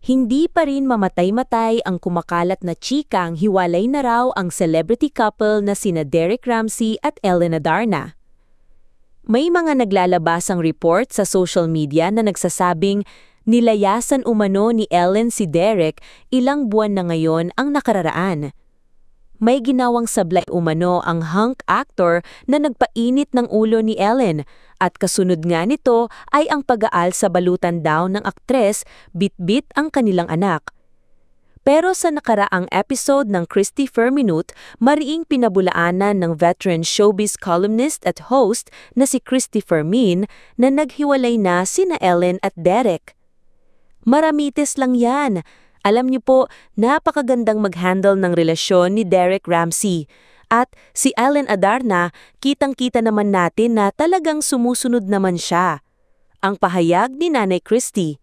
Hindi pa rin mamatay-matay ang kumakalat na chikang hiwalay na raw ang celebrity couple na sina Derek Ramsey at Ellen Adarna. May mga naglalabasang report sa social media na nagsasabing nilayasan umano ni Ellen si Derek ilang buwan na ngayon ang nakararaan. May ginawang sablay umano ang hunk actor na nagpainit ng ulo ni Ellen at kasunod nga nito ay ang pag-aal sa balutan daw ng aktres bit-bit ang kanilang anak. Pero sa nakaraang episode ng Christy Minute, mariing pinabulaanan ng veteran showbiz columnist at host na si Christopher Min na naghiwalay na sina Ellen at Derek. Maramites lang yan. Alam niyo po, napakagandang mag-handle ng relasyon ni Derek Ramsey. At si Ellen Adarna, kitang-kita naman natin na talagang sumusunod naman siya. Ang pahayag ni Nanay Christy.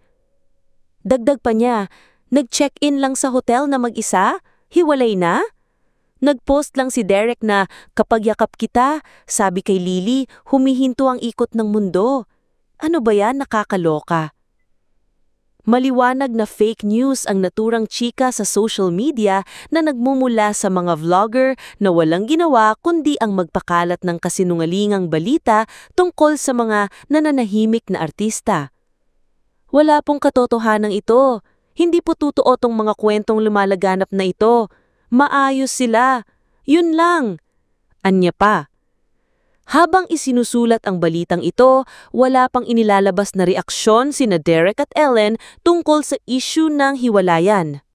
Dagdag pa niya, nag-check-in lang sa hotel na mag-isa? Hiwalay na? Nag-post lang si Derek na kapag yakap kita, sabi kay Lily, humihinto ang ikot ng mundo. Ano ba yan, nakakaloka? Maliwanag na fake news ang naturang chika sa social media na nagmumula sa mga vlogger na walang ginawa kundi ang magpakalat ng kasinungalingang balita tungkol sa mga nananahimik na artista. Wala pong katotohanan ito. Hindi po totoo tong mga kwentong lumalaganap na ito. Maayos sila. Yun lang. Anya pa. Habang isinusulat ang balitang ito, wala pang inilalabas na reaksyon sina Derek at Ellen tungkol sa issue ng hiwalayan.